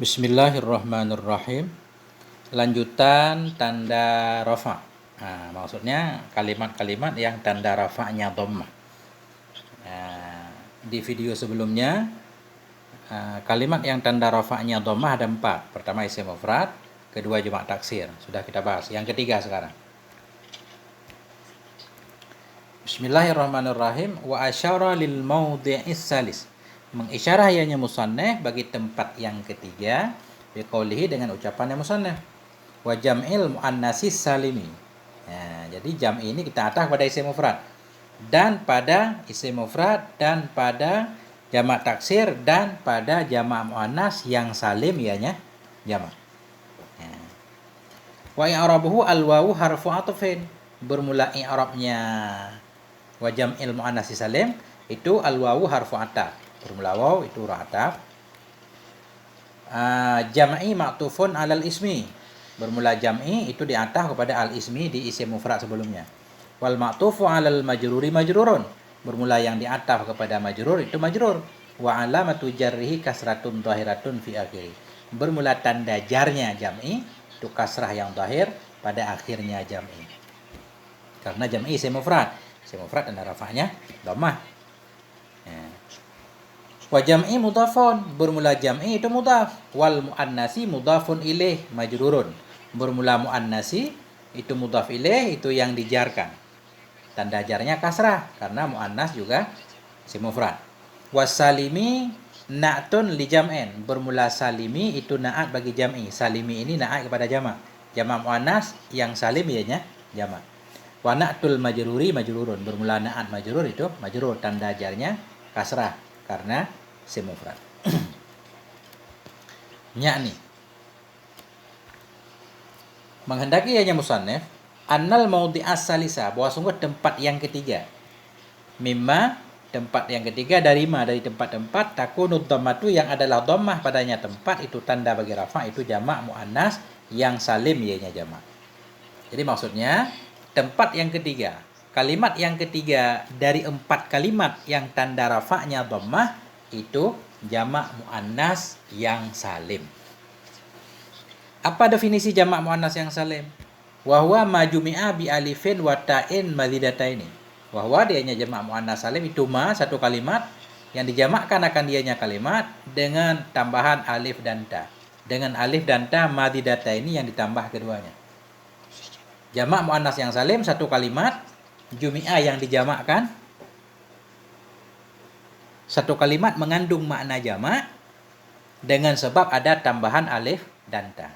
Bismillahirrahmanirrahim. Lanjutan tanda rafa. Nah, maksudnya kalimat-kalimat yang tanda rafa'nya dhammah. Di video sebelumnya kalimat yang tanda rafa'nya dhammah ada 4. Pertama isim mufrad, kedua jamak taksir. Sudah kita bahas. Yang ketiga sekarang. Bismillahirrahmanirrahim. Wa asyara lil maudhi'is salis. Mengisyarah ianya musannaf bagi tempat yang ketiga biqaulihi dengan ucapannya musannaf wa jam'il muannatsis salimi. Nah, jadi jam ini kita ataf pada isim mufrad dan pada isim mufrad dan pada jamak taksir dan pada jamak muannas yang salim ianya jamak. Wa i'rabuhu al-wawu harfu atfin. Bermula i'rabnya wa jam'il muannatsis salim itu al-wawu harfu ataf. Bermula waw itu huruf ataf. Jam'i ma'tufun alal ismi. Bermula jam'i itu diataf kepada al ismi di isim mufrad sebelumnya. Wal ma'tufu alal majruri majrurun. Bermula yang diataf kepada majrur itu majrur. Wa alamatu jarrihi kasratun dhahiratun fi akhiri. Bermula tanda jarnya jam'i itu kasrah yang zahir pada akhirnya jam'i. Karena jam'i isim mufrad. Isim mufrad tanda rafa'nya dhammah. Wa jam'i mudhafun, bermula jam'i itu mudhaf. Wal muannasi mudhafun ilaih majrurun. Bermula muannasi itu mudhaf ilaih itu yang dijarkan. Tanda jarnya kasrah karena muannas juga isim mufrad. Wasalimi na'tun li jam'in. Bermula salimi itu na'at bagi jam'i. Salimi ini na'at kepada jamak. Jamak muannas yang salim ianya jamak. Wa na'tul majruri majrurun. Bermula na'at majrur itu majrur, tanda jarnya kasrah karena isim mufrad. Yakni menghendaki ianya musannaf annal maudhi'as salisa, bahwa sungguh tempat yang ketiga. Mimma, tempat yang ketiga dari tempat-tempat takunu dhammatu yang adalah dhammah padanya tempat itu tanda bagi rafa itu jamak muannas yang salim ianya jamak. Jadi maksudnya tempat yang ketiga, kalimat yang ketiga dari 4 kalimat yang tanda rafa'nya dhammah itu jamak muannas yang salim. Apa definisi jamak muannas yang salim? Wa huwa majumi'a bi alifin wa ta'in mazidataini. Bahwa dianya jamak muannas salim itu satu kalimat yang dijamakkan akan dianya kalimat dengan tambahan alif dan ta. Dengan alif dan ta mazidataini yang ditambah keduanya. Jamak muannas yang salim satu kalimat, jumi'a yang dijamakkan. Satu kalimat mengandung makna jamak dengan sebab ada tambahan alif dan ta.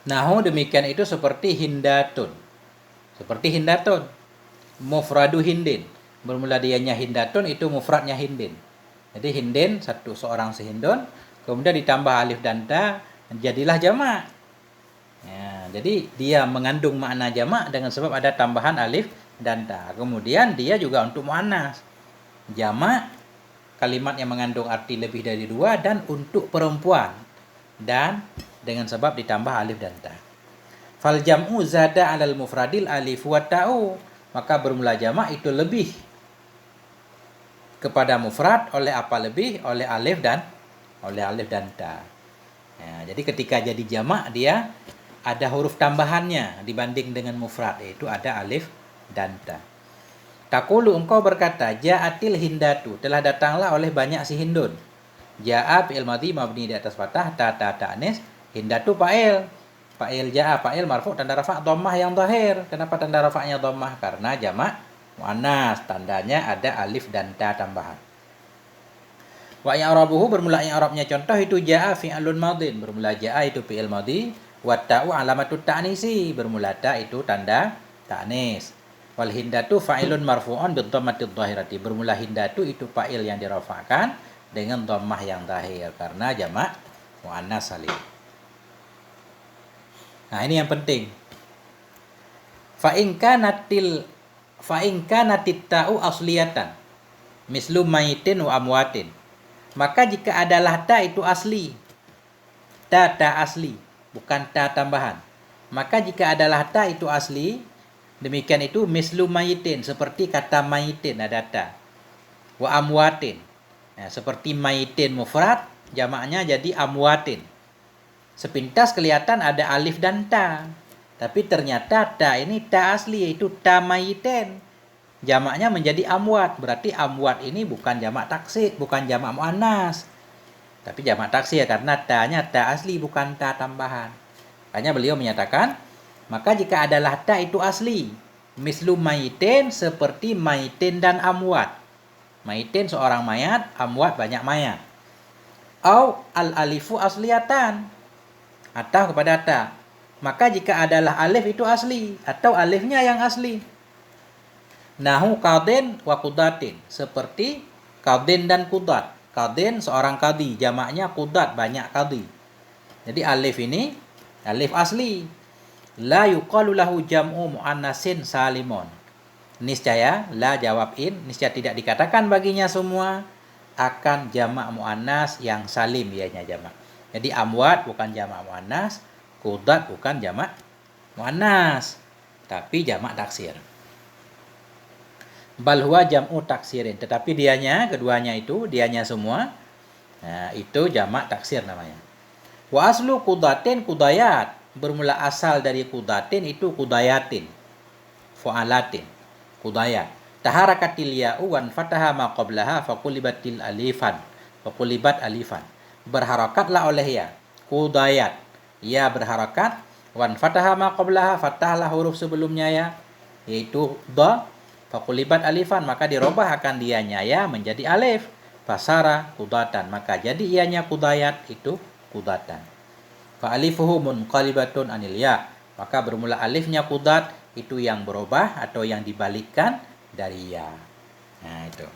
Nahu demikian itu seperti hindatun. Seperti hindatun. Mufradu hindin. Bermula dianya hindatun itu mufradnya hindin. Jadi hindin seorang sehindun, kemudian ditambah alif dan ta, jadilah jamak. Ya, jadi dia mengandung makna jamak dengan sebab ada tambahan alif dan ta. Kemudian dia juga untuk muannas. Jamak kalimat yang mengandung arti lebih dari 2 dan untuk perempuan. Dan dengan sebab ditambah alif dan ta. Fal jam'u zada 'alal mufradil alif wa ta'u. Maka bermula jamak itu lebih kepada mufrad oleh apa lebih? Oleh alif dan ta. Ya, jadi ketika jadi jamak dia ada huruf tambahannya dibanding dengan mufrad, yaitu ada alif dan ta. Taqulu, engkau berkata, ja'atil hindatu, telah datanglah oleh banyak si hindun. Ja'a fi'il madhi mabni di atas fathah, ta ta'nis, hindatu fa'il. Fa'il ja'a fa'il marfu' tanda rafa' dhammah yang zahir. Kenapa tanda rafa'nya dhammah? Karena jamak muannas, tandanya ada alif dan ta tambahan. Wa i'rabuhu, bermula i'rabnya contoh itu ja'a fi'lun madhin. Bermula ja'a itu fi'il madhi, wa ta'u alamatut ta'nisi. Bermula ta itu tanda ta'nis. Wal hindatu fa'ilun marfu'un bi dhammatid dhahirati. Bermula hindatu itu fa'il yang dirafa'kan dengan dhammah yang zahir karena jamak muannas salim. Nah, ini yang penting. Fa in kanatit ta'u asliyatan. Mislu mayitin wa amwatin. Maka jika adalah ta itu asli, ta asli, bukan ta tambahan. Maka jika adalah ta itu asli, demikian itu mislu mayitin, seperti kata mayitin ada ta. Wa amwatin. Nah, seperti mayitin mufrad, jamaknya jadi amwatin. Sepintas kelihatan ada alif dan ta. Tapi ternyata ta ini ta asli, yaitu ta mayitin. Jamaknya menjadi amwat. Berarti amwat ini bukan jamak taksir, bukan jamak muannas. Tapi jamak taksir karena ta-nya ta asli, bukan ta tambahan. Makanya beliau menyatakan, maka jika adalah ta itu asli, mislu mayitin, seperti mayitin dan amwat. Mayitin seorang mayat, amwat banyak mayat. Au al-alifu asliyatan, atau kepada ta. Maka jika adalah alif itu asli, atau alifnya yang asli. Nahu qadin wa qudatin, seperti qadin dan qudat. Qadin seorang qadi, jamaknya qudat banyak qadi. Jadi alif ini alif asli. La yuqalu lahu jam'u muannasin salimun. Niscaya, la jawab in, niscaya tidak dikatakan baginya semua akan jamak muannas yang salim, ianya jamak. Jadi amwat bukan jamak muannas, qudat bukan jamak muannas, tapi jamak taksir. Bal huwa jam'u taksirin, tetapi keduanya itu dianya semua, nah itu jamak taksir namanya. Wa aslu qudatin qudayat, bermula asal dari qudatin itu qudayatin, fu'alatin, qudayat. Taharakatil ya'u wan fataha ma qablaha faqulibatil alifan, faqulibat alifan. Berharakatlah oleh ya, qudayat, ya berharakat, wan fataha ma qablaha, fatahlah huruf sebelumnya ya, yaitu dha. Faqulibat alifan, maka dirubah akan dianya ya menjadi alif. Fasara qudatan, maka jadi ianya qudayat itu qudatan. Fa alifuhu munqalibatun anil ya, maka bermula alifnya qudat itu yang berubah atau yang dibalikkan dari ya. Nah itu.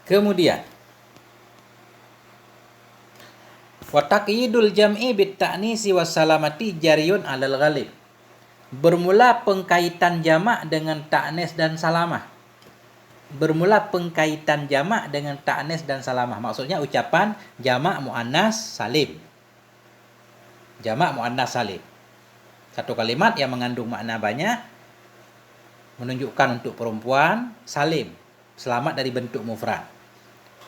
Kemudian wa taqyidul jam'i bit ta'nisi was salamati jariyun 'alal ghalib. Bermula pengkaitan jamak dengan ta'nis dan salamah. Bermula pengkaitan jamak dengan ta'nis dan salamah. Maksudnya ucapan jamak muannas salim. Jamak muannas salim. Satu kalimat yang mengandung makna banyak, menunjukkan untuk perempuan salim, selamat dari bentuk mufrad.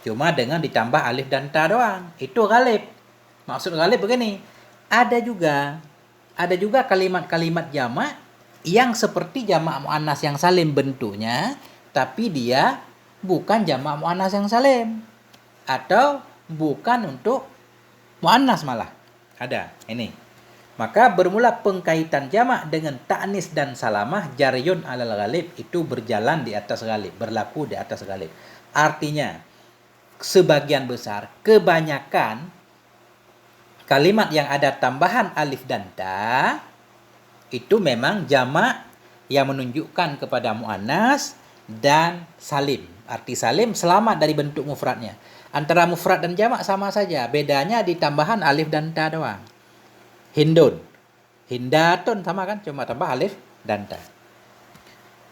Cuma dengan ditambah alif dan ta doang. Itu ghalib. Maksud ghalib begini, ada juga kalimat-kalimat jamak yang seperti jamak muannas yang salim bentuknya, tapi dia bukan jamak muannas yang salim, atau bukan untuk muannas malah. Ada ini. Maka bermula pengkaitan jamak dengan ta'nis dan salamah jariyun 'alal ghalib, itu berjalan di atas ghalib, berlaku di atas ghalib. Artinya sebagian besar, kebanyakan kalimat yang ada tambahan alif dan ta itu memang jamak yang menunjukkan kepada muannas dan salim. Arti salim selamat dari bentuk mufradnya. Antara mufrad dan jamak sama saja, bedanya di tambahan alif dan ta doang. Hindun, hindatun sama kan, cuma tambah alif dan ta.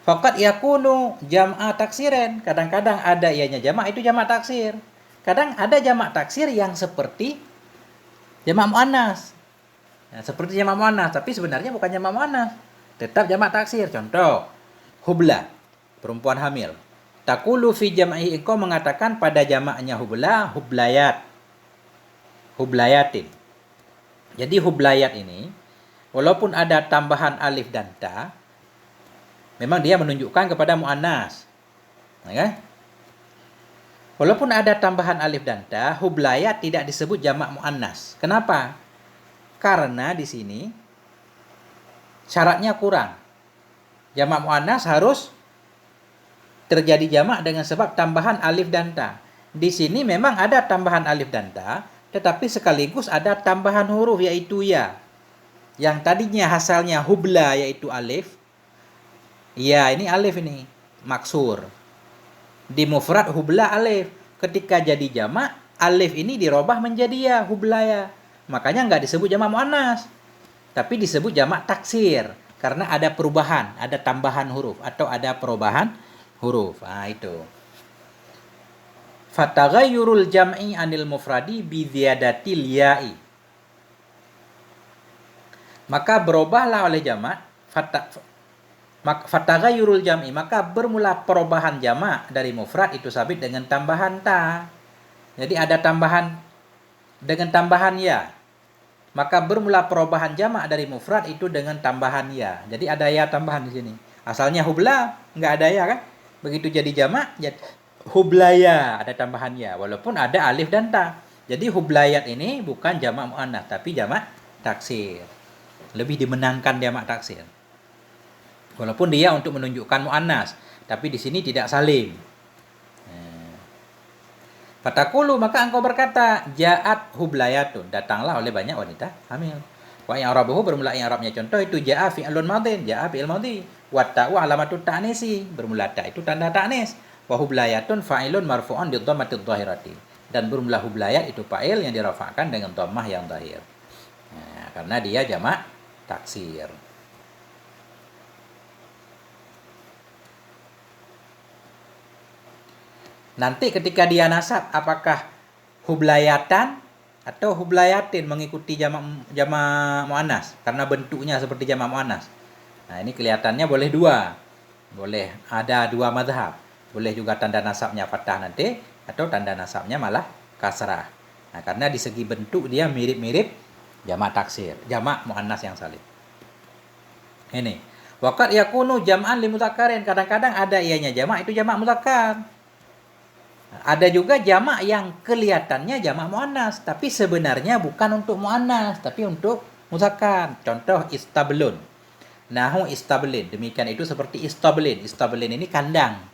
Faqad yakunu jam'a taksiren, kadang-kadang ada ianya jamak, itu jamak taksir. Kadang ada jamak taksir yang seperti jamak muannas. Nah, seperti jamak muannas, tapi sebenarnya bukan jamak muannas. Tetap jamak taksir. Contoh, hubla, perempuan hamil. Taqulu fi jam'i, engkau mengatakan pada jamaknya hubla, hublayat. Hublayatin. Jadi hublayat ini, walaupun ada tambahan alif dan ta, memang dia menunjukkan kepada muannas. Ya? Walaupun ada tambahan alif dan ta, hublayat tidak disebut jamak muannas. Kenapa? Karena di sini syaratnya kurang. Jamak muannas harus terjadi jamak dengan sebab tambahan alif dan ta. Di sini memang ada tambahan alif dan ta, tetapi sekaligus ada tambahan huruf yaitu ya. Yang tadinya hasilnya hubla yaitu alif. Ya, ini alif ini maksur. Di mufrad hubla alif, ketika jadi jamak alif ini dirubah menjadi ya, hublaya. Makanya nggak disebut jamak muannas, tapi disebut jamak taksir karena ada perubahan, ada tambahan huruf atau ada perubahan huruf. Itu. Fataghayyurul jam'i anil mufradi bi ziyadatil ya'i. Maka berubahlah oleh jamak fataghayyurul jam'i, maka bermula perubahan jamak dari mufrad itu sabit dengan tambahan ta. Jadi ada tambahan dengan tambahan ya. Maka bermula perubahan jamak dari mufrad itu dengan tambahan ya. Jadi ada ya tambahan di sini. Asalnya hubla, nggak ada ya kan? Begitu jadi jamak, hublaya, ada tambahan ya. Walaupun ada alif dan ta. Jadi hublayat ini bukan jamak muannats, tapi jamak taksir. Lebih dimenangkan jamak taksir. Walaupun dia untuk menunjukkan muannats, tapi di sini tidak salim. Fatakulu, maka engkau berkata, ja'at hublayatun, datanglah oleh banyak wanita hamil. Wa i'rabuhu bermula i'rabnya contoh itu ja'a fi'lun madin, ja'a fi'il madhi. Wa ta'u alamatut ta'nisi, bermula ta itu tanda ta'nis. Wa hublayatun fa'ilun marfu'un bi dhammatid dhahirati. Dan bermula hublayat itu fa'il yang dirafa'kan dengan dhammah yang zahir. Karena dia jamak taksir. Nanti ketika dia nasab, apakah hublayatan atau hublayatin mengikuti jamak muannas karena bentuknya seperti jamak muannas. Nah, ini kelihatannya boleh dua. Boleh ada dua mazhab. Boleh juga tanda nasabnya fathah nanti atau tanda nasabnya malah kasrah. Nah, karena di segi bentuk dia mirip-mirip jamak taksir, jamak muannas yang salim. Ini. Waqad yakunu jam'an li mudzakkarin, kadang-kadang ada ianya jamak itu jamak mudzakkar. Ada juga jamak yang kelihatannya jamak muannas, tapi sebenarnya bukan untuk muannas, tapi untuk muzakkar. Contoh istablun. Nahu istablin. Demikian itu seperti istablin. Istablin ini kandang.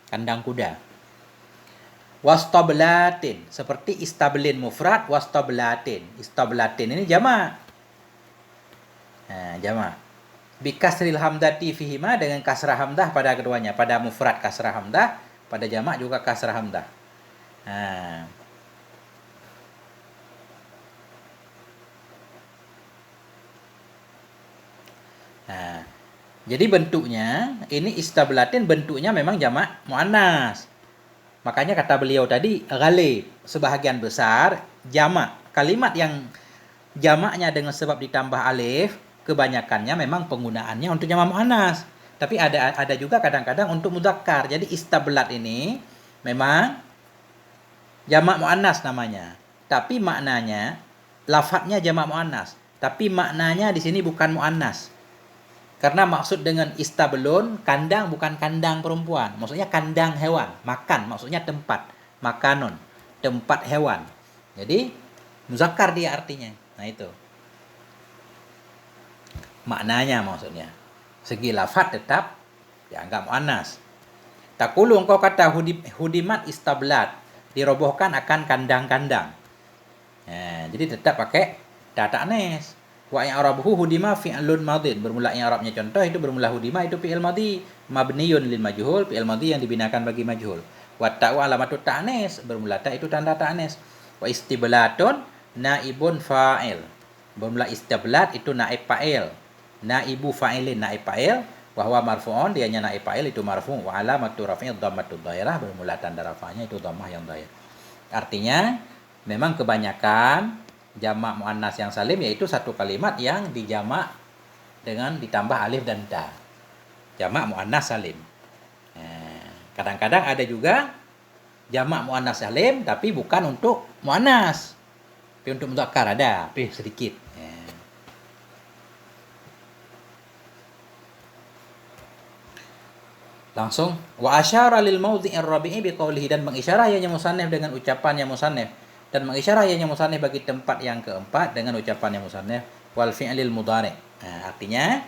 Kandang kuda. Wastablatin. Seperti istablin mufrad, wastablatin. Istablatin ini jamak. Nah, jamak. Bikasril hamdati fihima, dengan kasrah hamdah pada keduanya. Pada mufrad kasrah hamdah, pada jamak juga kasrah hamdah. Jadi bentuknya ini istablatin, bentuknya memang jamak muannas. Makanya kata beliau tadi ghalib, sebahagian besar jamak. Kalimat yang jamaknya dengan sebab ditambah alif, kebanyakannya memang penggunaannya untuk jamak muannas. Tapi ada juga kadang-kadang untuk mudzakkar. Jadi istablat ini memang jamak muannas namanya. Tapi maknanya lafadznya jamak muannas. Tapi maknanya di sini bukan muannas. Karena maksud dengan istablun, kandang bukan kandang perempuan. Maksudnya kandang hewan, makan, maksudnya tempat, makanon, tempat hewan. Jadi muzakkar dia artinya. Nah itu. Maknanya maksudnya. Segi lafaz tetap dianggap muannas. Takulu engkau kata hudimat istablat, dirobohkan akan kandang-kandang. Jadi tetap pakai data ta'nis. Wa i'rabuhu hudima fi'lun madin, bermula i'rabnya contoh itu bermula hudima itu fi'il madhi mabniyun lil majhul, fi'il madhi yang dibinakan bagi majhul. Wa ta'u alamatut ta'nis, bermula ta itu tanda ta'nis. Wa istiblatun naibun fa'il, bermula istiblat itu naib fa'il. Naibu fa'ilin, naib fa'il, wa huwa marfu'un, dianya naib fa'il itu marfu', wa alamatu raf'i dhammatud dhahirah, bermula tanda rafa'nya itu dhammah yang dhahir. Artinya memang kebanyakan jamak muannas yang salim yaitu satu kalimat yang dijamak dengan ditambah alif dan ta. Jamak muannas salim. Kadang-kadang ada juga jamak muannas salim tapi bukan untuk muannas. Tapi untuk mudzakkar ada, tapi sedikit. Langsung wa asyara lil mawdhi'ir rabi'i biqaulihi, dan mengisyarah ianya musannif dengan ucapannya musannif, dan mengisyarah ianya musannif bagi tempat yang keempat dengan ucapannya musannif wal fi'lil mudhari'. Artinya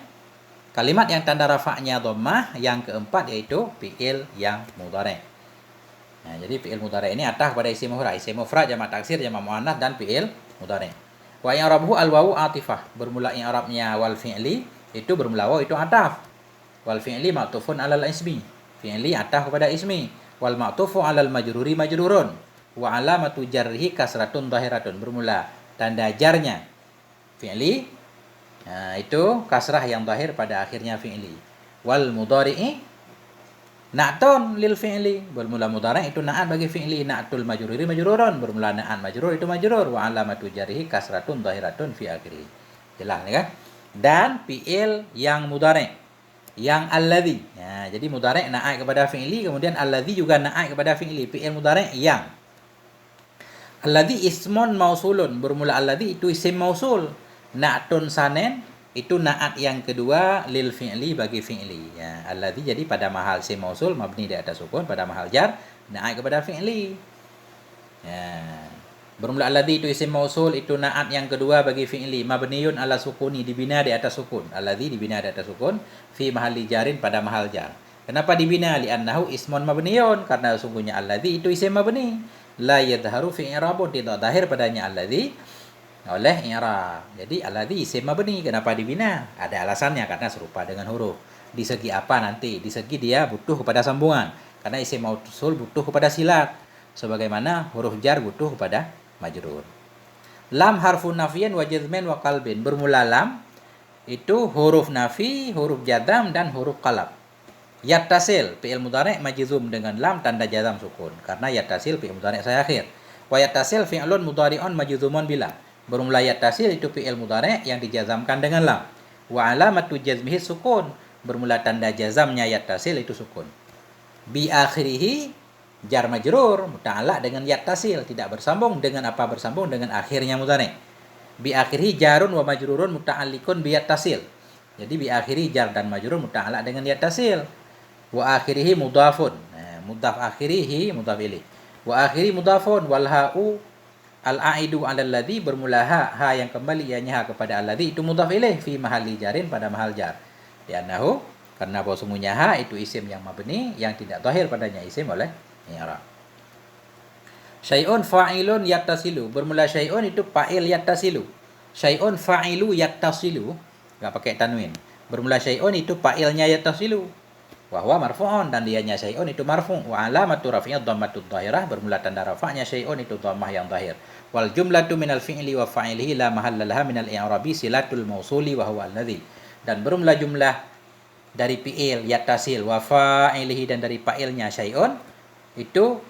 kalimat yang tanda rafa'nya dhammah yang keempat yaitu fi'il yang mudhari'. Jadi fi'il mudhari' ini ataf pada isim mufrad. Isim mufrad jamak taksir, jamak muannats dan fi'il mudhari'. Wa i'rabuhu al wawu atifah, bermula i'rabnya wal fi'li itu bermula wawu itu ataf. Wal fi'li ma'tufun 'alal ismi, fi'li ataf kepada ismi. Wal ma'tufu 'alal majruri majrurun. Wa alamatu jarrihi kasratun dhahiratun, bermula tanda jarnya fi'li itu kasrah yang zahir pada akhirnya fi'li. Wal mudhari'i Na'tun lil fi'li, bermula mudhari' itu na'at bagi fi'li. Na'tul majruri majrurun, bermula na'at majrur itu majrur. Wa alamatu jarihi kasratun dhahiratun fi akhirih. Jelas ya kan? Dan fi'il yang mudhari', yang alladhi. Ya, jadi mudhari' na'at kepada fi'li, kemudian alladhi juga na'at kepada fi'li. Fi'il mudhari' yang. Alladhi ismun mausulun, bermula alladhi itu isim mausul. Na'tun sanen itu na'at yang kedua lil fi'li bagi fi'li. Ya, alladhi jadi pada mahal isim mausul mabni di atas sukun, pada mahal jar na'at kepada fi'li. Ya. Bermula alladhi itu isim mausul, itu na'at yang kedua bagi fi'li. Mabniyun ala sukuni, dibina di atas sukun. Alladhi dibina di atas sukun fi mahalli jarin, pada mahal jar. Kenapa dibina? Li'annahu ismun mabniyun, karena sungguhnya alladhi itu isim mabni. La yadharu fi i'rabun, tidak zahir padanya alladhi oleh i'rab. Jadi alladhi isim mabni. Kenapa dibina? Ada alasannya, karena serupa dengan huruf. Di segi apa nanti? Di segi dia butuh kepada sambungan. Karena isim mausul butuh kepada silat, sebagaimana huruf jar butuh kepada majrur. Lam harfun nafiyan wa jazmin wa qalbin. Bermula lam itu huruf nafi, huruf jazam dan huruf qalab. Yattasil fi'il mudhari' majzum dengan lam tanda jazam sukun, karena yattasil fi'il mudhari' saya akhir. Wa yattasil fi'lun mudhari'un majzumun bila. Bermula yattasil itu fi'il mudhari' yang dijazamkan dengan lam. Wa alamatu jazmihi sukun, bermula tanda jazamnya yattasil itu sukun. Bi akhirihi jar majrur muta'allaq dengan yattasil, tidak bersambung dengan apa? Bersambung dengan akhirnya mudhari'. Bi akhirihi jarun wa majrurun muta'alliqun bi yattasil. Jadi bi akhiri jar dan majrur muta'allaq dengan yattasil. Wa akhirihi mudhafun. Nah, mudhaf akhirihi mudhaf ilaih. Wa akhiri mudhafun wal ha'u al-aidu 'ala alladhi, bermula ha yang kembali ianya ha kepada alladhi itu mudhaf ilaih fi mahalli jarin, pada mahal jar. Li'annahu, karena bahwa sungguhnya ha itu isim yang mabni yang tidak zahir padanya isim oleh i'rab. Syai'un fa'ilun yattasilu, bermula syai'un itu fa'il yattasilu. Syai'un fa'ilu yattasilu, enggak pakai tanwin. Bermula syai'un itu fa'ilnya yattasilu. Wa huwa marfu'un, dan dianya syai'un itu marfu'. Wa alamatu raf'ihi dhammatud dhahirah, bermula tanda rafa'nya syai'un itu dhammah yang zahir. Wal jumlatu minal fi'li wa fa'ilihi la mahalla laha minal i'rabi silatul mausuli wa huwa alladhi. Dan bermula jumlah dari fi'il yattasil wa fa'ilihi, dan dari fa'ilnya syai'un itu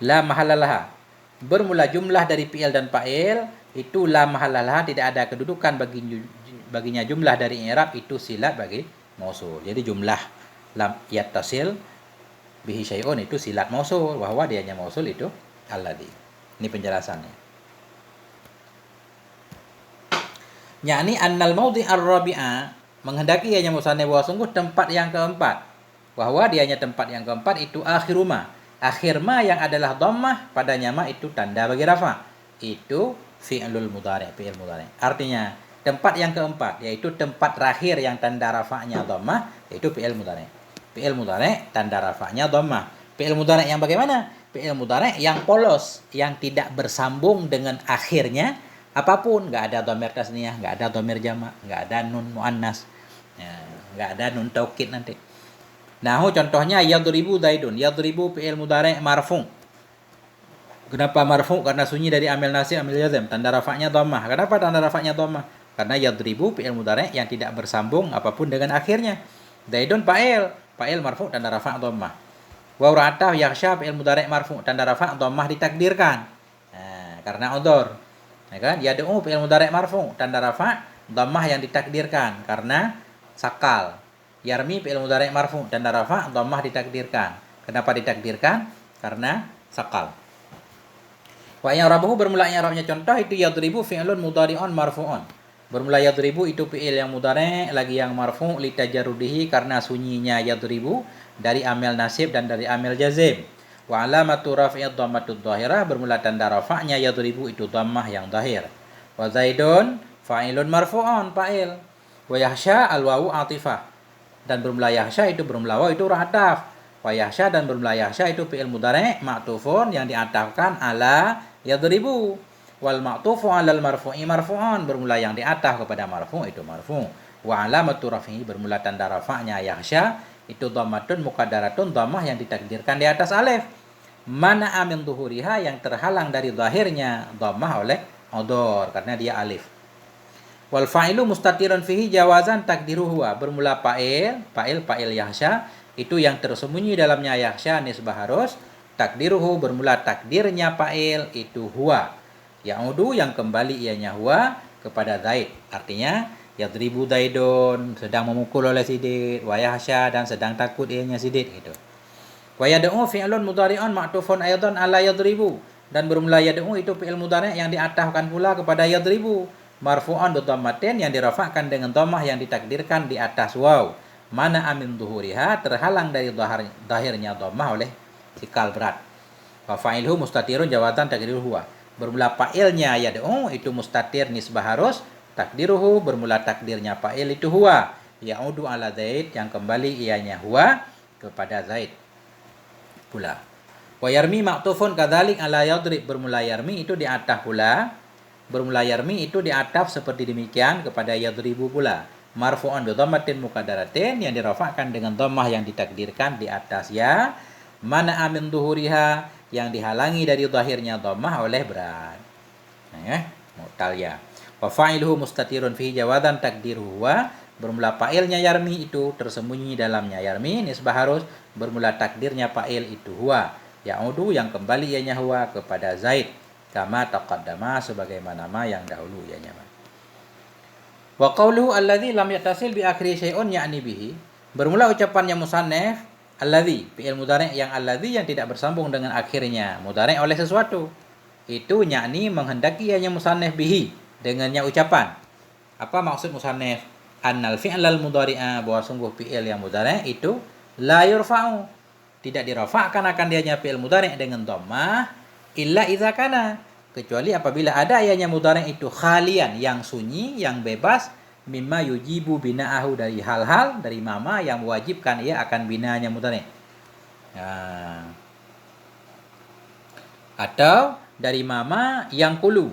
la mahalla laha. Bermula jumlah dari fi'il dan fa'il itu la mahalla laha, tidak ada kedudukan baginya jumlah dari i'rab itu silat bagi mausul. Jadi jumlah lam yattasil bihi syai'un itu silat mausul, bahwa dianya mausul itu alladhi. Ini penjelasannya. Yakni annal maudhi ar-rabi'a, menghendaki ianya musannif bahwa sungguh tempat yang keempat, bahwa dianya tempat yang keempat itu akhiruma, akhir ma yang adalah dhammah padanya ma itu tanda bagi rafa, itu fi'lul mudhari', fi'il mudhari'. Artinya tempat yang keempat yaitu tempat terakhir yang tanda rafa'nya dhammah yaitu fi'il mudhari'. Fi'il mudhari' tanda rafa'nya dhammah. Fi'il mudhari' yang bagaimana? Fi'il mudhari' yang polos, yang tidak bersambung dengan akhirnya apapun, enggak ada dhamir tasniyah, enggak ada dhamir jamak, enggak ada nun muannas. Ya, enggak ada nun taukid nanti. Nah, contohnya yadribu zaidun. Yadribu fi'il mudhari' marfu'. Kenapa marfu'? Karena sunyi dari amil nasib, amil jazm, tanda rafa'nya dhammah. Kenapa tanda rafa'nya dhammah? Karena yadribu fi'il mudhari' yang tidak bersambung apapun dengan akhirnya. Zaidun fa'il, fa'il marfu' tanda rafa' dhammah. Wa ra'ata yakhsha fi'il mudhari' marfu' tanda rafa' dhammah ditakdirkan. Nah, karena udhur. Ya kan? Yad'u fi'il mudhari' marfu' tanda rafa' dhammah yang ditakdirkan karena sakal. Yarmi fi'il mudhari' marfu' tanda rafa' dhammah ditakdirkan. Kenapa ditakdirkan? Karena sakal. Wa i'rabuhu, bermula i'rabnya contoh itu yadribu fi'lun mudhari'un marfu'un. Bermula yadribu itu fi'il yang mudhari' lagi yang marfu' li tajarrudihi, karena sunyinya yadribu dari amil nasib dan dari amil jazim. Wa alamatu raf'i dhammatud dhahirah, bermula tanda rafa'nya yadribu itu dhammah yang zahir. Wa zaidun fa'ilun marfu'un, fa'il. Wa yahsha al-wawu atifah, dan bermula yahsha itu bermula waw itu ra'ataf. Wa yahsha, dan bermula yahsha itu fi'il mudhari' ma'tufun yang diatafkan ala yadribu. Wal ma'tufu 'alal marfu'i marfu'un, bermula yang di atas kepada marfu' itu marfu'. Wa alamatu raf'i, bermula tanda rafa'nya yahsya itu dhammatun muqaddaratun, dhammah yang ditakdirkan di atas alif. Mana amin zuhuriha, yang terhalang dari zahirnya dhammah oleh udhur karena dia alif. Wal fa'ilu mustatirun fihi jawazan takdiruhu, bermula fa'il yahsya itu yang tersembunyi dalamnya yakhsha nisbah harus, takdiruhu bermula takdirnya fa'il itu huwa. Ya'udu yang kembali ianya huwa kepada Zaid. Artinya yadribu Zaidun sedang memukul oleh Sidid, wa yakhsha dan sedang takut ianya Sidid gitu. Wa yad'u fi'lun mudhari'un ma'tufun aidan ala yadribu, dan bermula yad'u itu fi'il mudhari' yang diatafkan pula kepada yadribu, marfu'an bi dhammatin yang dirafa'kan dengan dhammah yang ditakdirkan di atas waw. Mana amin zuhuriha terhalang dari zahirnya dhammah oleh sikal berat. Wa fa'ilhu mustatirun jawatan takdiruhu huwa. Bermula fa'ilnya yad'u itu mustatir nisbah harus, takdiruhu bermula takdirnya fa'il itu huwa. Ya'udu ala Zaid yang kembali ianya huwa kepada Zaid pula. Wa yarmi ma'tufun kadzalik ala yadrib, bermula yarmi itu diataf pula. Bermula yarmi itu diataf seperti demikian kepada yadribu pula. Marfu'an bi dhammatin muqaddaratin yang dirafa'kan dengan dhammah yang ditakdirkan di atas ya. Mana amin zuhuriha yang dihalangi dari zahirnya dhammah oleh berat. Nah ya, mu'tal ya. Wa fa'iluhu mustatirun fihi jawadan takdiruhu wa, bermula fa'ilnya yarmi itu tersembunyi dalamnya yarmi nisbah harus, bermula takdirnya fa'il itu huwa. Ya'udu yang kembali ianya huwa kepada Zaid. Kama taqaddama sebagaimana yang dahulu ianya. Wa qawluhu alladzi lam yattasil bi akhiri syai'un ya'ni bihi, bermula ucapannya musannaf alladzi, fi'il mudhari' yang alladzi yang tidak bersambung dengan akhirnya mudhari' oleh sesuatu. Itu yakni menghendaki ianya musannaf bihi dengannya ucapan. Apa maksud musannaf? Annal fi'lal mudhari'a, bahwa sungguh fi'il yang mudhari' itu la yurfa'u, tidak dirafa'kan akan dianya fi'il mudhari' dengan dhammah illa idza kana, kecuali apabila ada ianya mudhari' itu khalian yang sunyi, yang bebas, mimma yujibu bina'ahu dari hal-hal dari mama yang mewajibkan ia akan binanya mudhari'. Nah, atau dari mama yang kulu,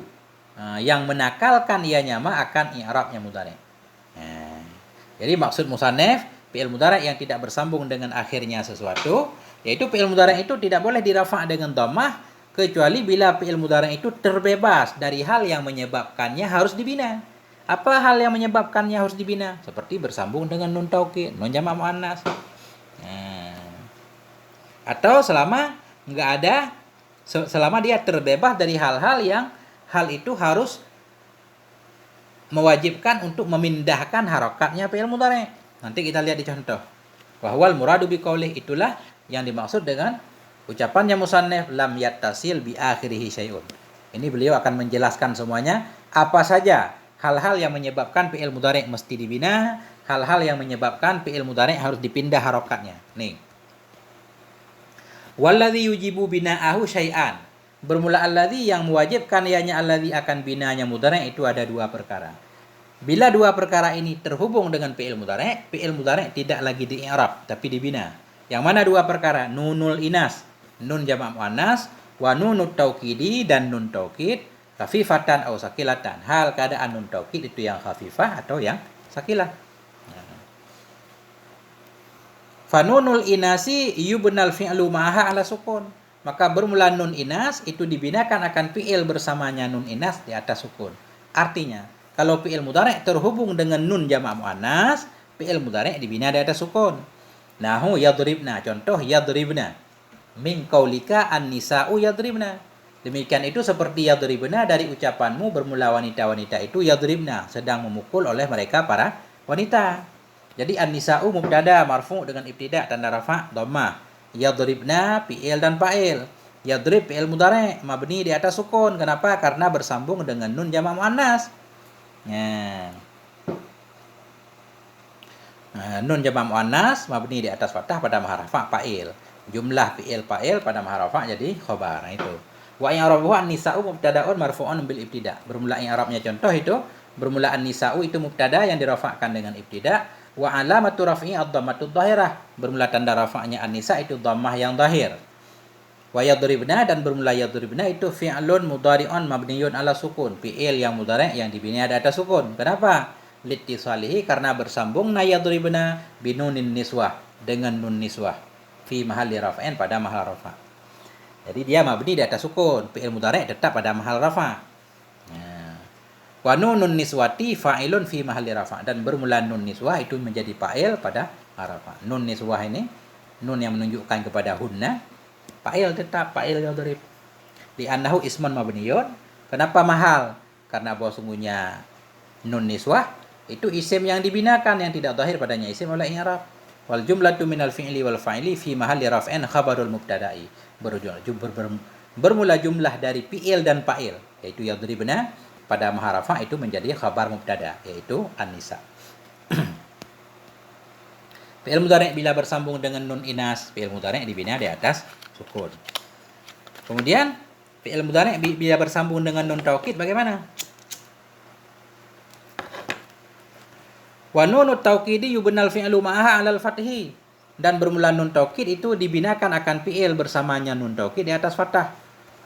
yang menakalkan ianya ma akan i'rabnya mudhari'. Nah, jadi maksud musannaf fi'il mudhari' yang tidak bersambung dengan akhirnya sesuatu, yaitu fi'il mudhari' itu tidak boleh dirafa' dengan dhammah kecuali bila fi'il mudhari' itu terbebas dari hal yang menyebabkannya harus dibina. Apa hal yang menyebabkannya harus dibina? Seperti bersambung dengan nun taukid, nun jamak muannas. Nah, atau selama enggak ada, selama dia terbebas dari hal-hal yang hal itu harus mewajibkan untuk memindahkan harokatnya fi'il mudhari'. Nanti kita lihat di contoh. Wahwal muradu biqaulih, itulah yang dimaksud dengan ucapannya musannaf lam yattasil bi akhirihi syai'un. Ini beliau akan menjelaskan semuanya apa saja hal-hal yang menyebabkan fi'il mudhari' mesti dibina, hal-hal yang menyebabkan fi'il mudhari' harus dipindah harokatnya. Nih. Walladzi yujibu bina'ahu syai'an. Bermula alladzi yang mewajibkan ianya alladzi akan binanya mudhari' itu ada dua perkara. Bila dua perkara ini terhubung dengan fi'il mudhari' tidak lagi di-i'rab tapi dibina. Yang mana dua perkara? Nunul inas, nun jamak muannas, wa nunut taukidi dan nun taukid, khafifatan atau sakilatan. Hal keadaan nun taukid itu yang khafifah atau yang sakilah. Fa nunul inasi yubnal fi'lu ma'aha ala sukun. Maka bermula nun inas itu dibinakan akan fi'il bersamanya nun inas di atas sukun. Artinya, kalau fi'il mudhari' terhubung dengan nun jamak muannas, fi'il mudhari' dibina di atas sukun. Nahu yadribna, contoh yadribna. Min qaulika an-nisa'u yadribna. Demikian itu seperti yadribna dari ucapanmu bermula wanita-wanita itu yadribna, sedang memukul oleh mereka para wanita. Jadi an-nisa'u mubtada marfu' dengan ibtida tanda rafa' dhammah. Yadribna fi'il dan fa'il. Yadrib fi'il mudhari' mabni di atas sukun. Kenapa? Karena bersambung dengan nun jamak muannas. Nun jamak muannas mabni di atas fathah pada maharafa fa'il. Jumlah fi'il fa'il pada maharafa jadi khobar. Nah, itu. Wa i'rabuhu an-nisa'u mubtada'un marfu'un bil ibtida. Bermula i'rabnya contoh itu bermula an-nisa'u itu mubtada yang dirafa'kan dengan ibtida. Wa alamatu raf'i ad-dhammatu dhahirah. Bermula tanda rafa'nya an-nisa itu dhammah yang zahir. Wa yadribna dan bermula yadribna itu fi'lun mudhari'un mabniyun ala sukun. Fi'il yang mudhari' yang dibina di atas sukun. Kenapa? Litisalihi karena bersambung na yadribna binunin niswah dengan nun niswah fi mahalli raf'in pada mahal rafa'. Jadi dia mabni di atas sukun, fi'il mudhari' tetap pada mahal rafa'. Wa nunun niswati fa'ilun fi mahalli rafa', dan bermula nun niswah itu menjadi fa'il pada rafa'. Nun niswah ini nun yang menunjukkan kepada hunna, fa'il tetap fa'il yadrib. Li'annahu ismun mabniyun. Kenapa mahal? Karena bahwa sungguhnya nun niswah itu isim yang dibinakan, yang tidak zahir padanya isim oleh i'rab. Wal jumlatu minal fi'li wal fa'ili fi mahalli raf'in khabarul mubtada'i. Bermula jumlah dari fi'il dan fa'il, yaitu yadribna, pada maha rafa itu menjadi khabar mubtada, yaitu an-nisa. Fi'il mudhari' bila bersambung dengan nun inas, fi'il mudhari' dibina di atas sukun. Kemudian fi'il mudhari' bila bersambung dengan nun taukid bagaimana? Wa nunut taukidi yubnal fi'lu ma'aha 'alal fathi. Dan bermula nun taukid itu dibinakan akan fi'il bersamanya nun taukid di atas fathah.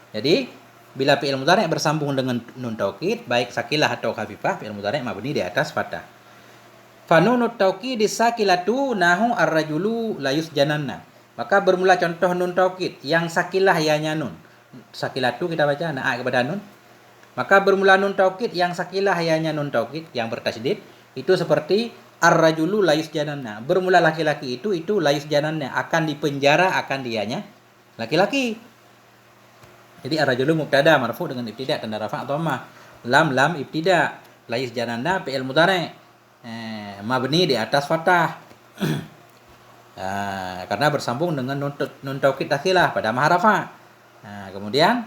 Jadi bila fi'il mudhari' bersambung dengan nun taukid, baik sakilah atau khafifah, fi'il mudhari' mabni di atas fathah. Fa nunut taukidi sakilatu nahu ar-rajulu la yusjananna. Maka bermula contoh nun taukid yang sakilah ianya nun. Sakilatu kita baca na'a kepada nun. Maka bermula nun taukid yang sakilah ianya nun taukid yang bertasydid itu seperti ar-rajulu la yusjananna. Bermula laki-laki itu la yusjananna, akan dipenjara akan dianya laki-laki. Jadi ar-rajulu mubtada marfu dengan ibtida tanda rafa' dhammah. Lam ibtida, la yusjananna fi'il mudhari' mabni di atas fathah. Karena bersambung dengan nun taukid dakhilah pada maha rafa'. Kemudian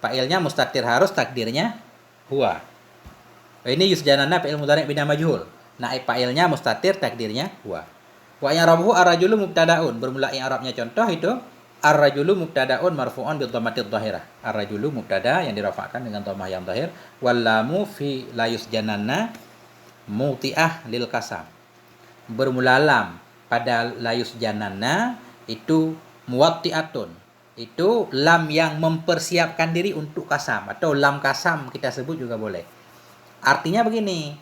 fa'ilnya mustatir harus takdirnya huwa. Ini yusjananna fi'il mudhari' bina majhul. Naib fa'ilnya mustatir takdirnya huwa. Wa i'rabuhu ar-rajulu mubtada'un. Bermula i'rabnya contoh itu ar-rajulu mubtada'un marfu'un bi dhammatid dhahirah. Ar-rajulu mubtada yang dirafa'kan dengan dhammah yang dhahir. Wal lamu fi la yusjananna muti'ah lil kasam. Bermula lam pada la yusjananna itu muwatti'atun. Itu lam yang mempersiapkan diri untuk kasam, atau lam kasam kita sebut juga boleh. Artinya begini,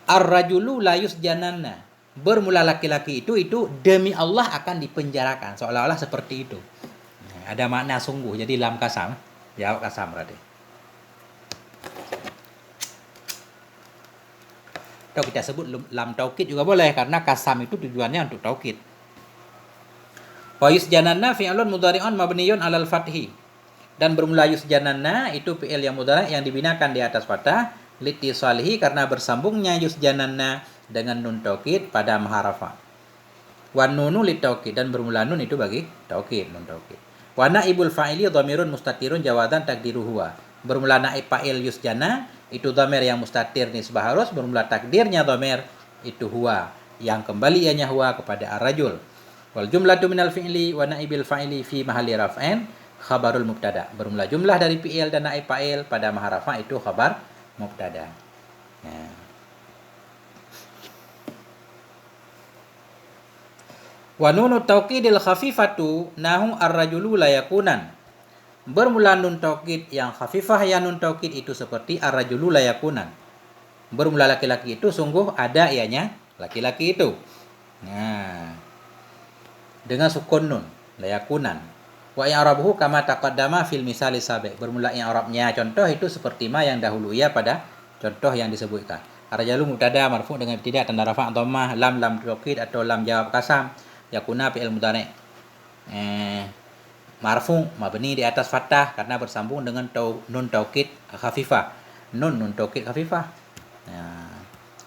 ar-rajulu la yusjananna, bermula laki-laki itu demi Allah akan dipenjarakan, seolah-olah seperti itu. Ada makna sungguh, jadi lam kasam, jawab kasam berarti. Atau kita sebut lam taukid juga boleh, karena kasam itu tujuannya untuk taukid. Wa yusjananna fi'lun mudhari'un mabniyun 'alal fathi. Dan bermula yusjananna itu fi'il yang mudhari' yang dibinakan di atas fathah litisalihi, karena bersambungnya yusjananna dengan nun taukid pada maha rafa'. Wan nunu litaukid, dan bermula nun itu bagi taukid, nun taukid. Wa naibul fa'ili dhamirun mustatirun jawadan takdiru huwa. Bermula naib fa'il yusjana itu dhamir yang mustatir nisbah harus, bermula takdirnya dhamir itu huwa, yang kembali ianya huwa kepada ar-rajul. Wal jumlatu minal fi'li wa naibil fa'ili fi mahalli raf'in khabarul mubtada. Bermula jumlah dari fi'il dan naib fa'il pada maha rafa' itu khabar mubtada. Wa nunut taukidil khafifatu nahu ar-rajulu la yakunan. Bermula nun taukid yang khafifah ya nun taukid itu seperti ar-rajulu la yakunan. Bermula laki-laki itu sungguh ada ianya laki-laki itu. Dengan sukun nun la yakunan. Wa i'rabuhu kama taqaddama fil misali sabiq. Bermula i'rabnya contoh itu seperti ma yang dahulu ya pada contoh yang disebutkan. Ar-rajalu mubtada marfu dengan tidak tanda rafa' dhammah, lam taukid atau lam jawab kasam, yakuna fi'il mudhari' marfu mabni di atas fathah karena bersambung dengan nun taukid khafifah. Nun taukid khafifah.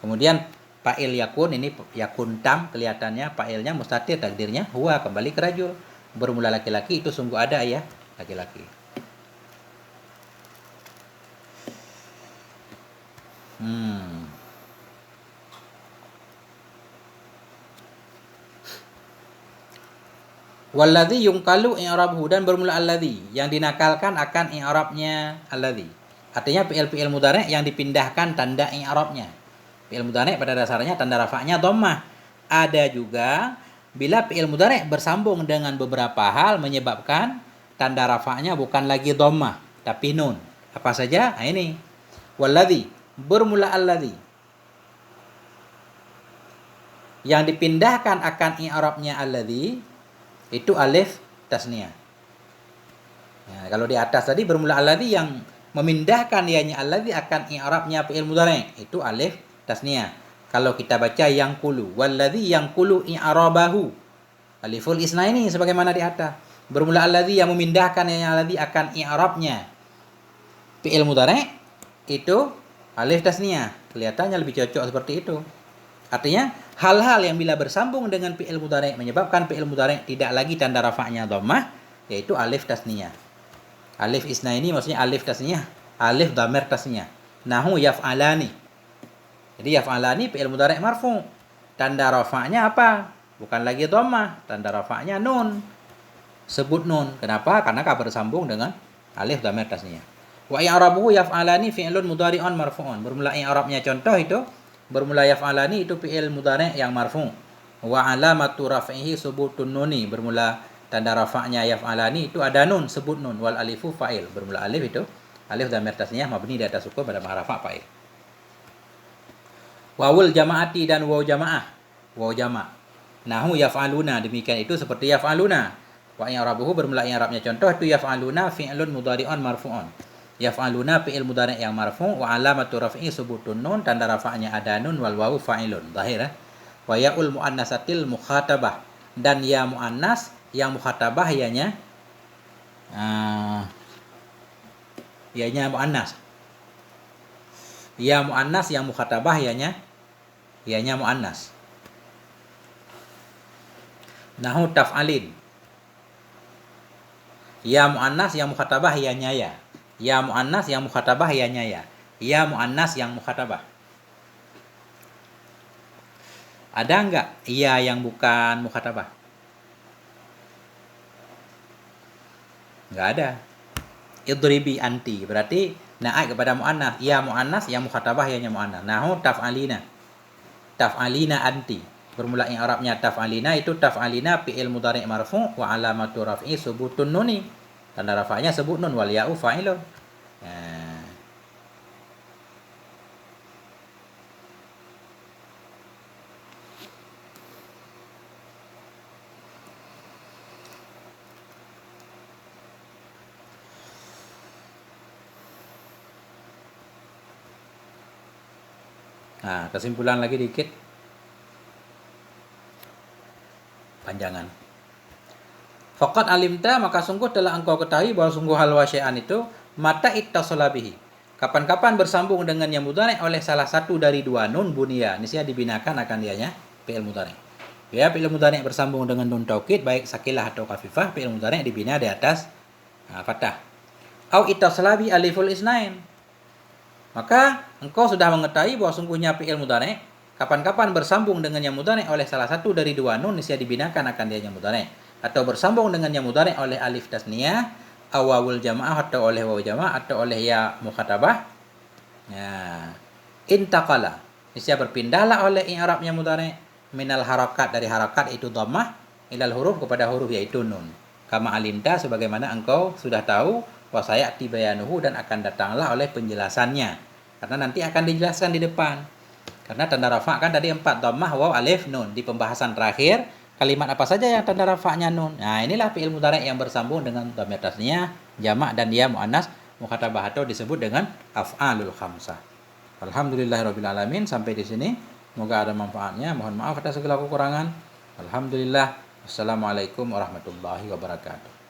Kemudian fa'il yakun, ini yakun tam kelihatannya fa'ilnya mustatir takdirnya huwa, kembali ke rajul. Bermula laki-laki itu sungguh ada ya laki-laki. Walladzi yungkalu i'rabhu, dan bermula alladzi yang dinakalkan akan i'rabnya alladzi. Artinya fi'il mudhari' yang dipindahkan tanda i'rabnya. Fi'il mudhari' pada dasarnya tanda rafa'nya dhammah. Ada juga bila fi'il mudhari' bersambung dengan beberapa hal menyebabkan tanda rafa'nya bukan lagi dhammah tapi nun. Apa saja? Ini. Walladzi, bermula alladzi. Yang dipindahkan akan i'rabnya alladzi itu alif tasniyah. Kalau di atas tadi bermula alladzi yang memindahkan ianya alladzi akan i'rabnya fi'il mudhari' itu alif tasniyah. Kalau kita baca yang kulu, walladzi yang kulu i'rabahu. Aliful isnaini sebagaimana di atas. Bermula alladzi yang memindahkan yang alladzi akan i'rabnya. Fi'il mudhari' itu alif tasniyah. Kelihatannya lebih cocok seperti itu. Artinya hal-hal yang bila bersambung dengan fi'il mudhari' menyebabkan fi'il mudhari' tidak lagi tanda rafa'nya dhammah, yaitu alif tasniyah. Alif isnaini maksudnya alif tasniyah, alif dhamir tasniyah. Nahu yaf'alani. Jadi yaf'alani fi'il mudhari' marfu'. Tanda rafa'nya apa? Bukan lagi dhammah, tanda rafa'nya nun. Sebut nun. Kenapa? Karena kabar sambung dengan alif dhamir tasniyah. Wa i'rabuhu yaf'alani fi'lun mudhari'un marfu'un. Bermula i'rabnya contoh itu bermula yaf'alani itu fi'il mudhari' yang marfu'. Wa alamatu raf'ihi subutun nuni. Bermula tanda rafa'nya yaf'alani itu ada nun, sebut nun. Wal alifu fa'il. Bermula alif itu alif dhamir tasniyah mabni di atas sukun pada rafa' fa'il. Wawul jamaati dan waw jamaah. Waw jama'. Nahu yaf'aluna, demikian itu seperti yaf'aluna. Wa i'rabuhu bermula i'rabnya contoh itu yaf'aluna fi'lun mudhari'un marfu'un. Yaf'aluna fi'il mudhari' yang marfu' wa alamatu raf'i subutun nun, tanda rafa'nya ada nun wal wawu fa'ilun. Zahir. Wa ya'ul muannasatil mukhatabah, dan ya muannas yang mukhatabah ianya muannas. Ya muannas yang mukhatabah ianya muannas. Nahu taf'alin. Ya muannas yang mukhatabah ianya ya. Ya muannas yang mukhatabah ianya ya. Ya muannas yang mukhatabah. Ada enggak ya yang bukan mukhatabah? Enggak ada. Idribi anti berarti naik kepada muannas. Ya muannas yang mukhatabah ianya muannas. Nahu taf'alina. Taf'alina anti. Bermula i'rabnya taf'alina itu taf'alina fi'il mudhari' marfu' wa alamatu raf'i subutun nuni. Tanda rafa'nya sebut nun wal ya'u fa'ilun. Nah, kesimpulan lagi dikit. Panjangan. Faqad alimta, maka sungguh telah engkau ketahui bahwa sungguh hal wasyai'an itu mata ittasala bihi. Kapan-kapan bersambung dengan yang mudhari' oleh salah satu dari dua nun bunia, niscaya dibinakan akan dianya fi'il mudhari'. Ya, fi'il mudhari' bersambung dengan nun taukid baik sakilah atau khafifah, fi'il mudhari' dibina di atas fathah. Au ittasala bi aliful isnain. Maka engkau sudah mengetahui bahwa sungguhnya fi'il mudhari' kapan-kapan bersambung dengan yang mudhari' oleh salah satu dari dua nun niscaya dibinakan akan dia yang mudhari', atau bersambung dengan yang mudhari' oleh alif tasniyah, awawul jamaah atau oleh waw jamaah atau oleh ya mukhatabah. Ya. Intaqala, niscaya berpindahlah oleh i'rabnya mudhari' minal harakat, dari harakat itu dhammah, ilal huruf kepada huruf yaitu nun. Kama alinta, sebagaimana engkau sudah tahu, wasayati bayanuhu, dan akan datanglah oleh penjelasannya, karena nanti akan dijelaskan di depan. Karena tanda rafa' kan tadi 4, dhammah, waw, alif, nun. Di pembahasan terakhir, kalimat apa saja yang tanda rafa'nya nun. Nah, inilah fi'il mudhari' yang bersambung dengan dhamir tasniyah, jamak, dan ya muannas mukhatabah atau disebut dengan af'alul khamsah. Alhamdulillahirabbil alamin. Sampai di sini. Semoga ada manfaatnya. Mohon maaf atas segala kekurangan. Alhamdulillah. Wassalamualaikum warahmatullahi wabarakatuh.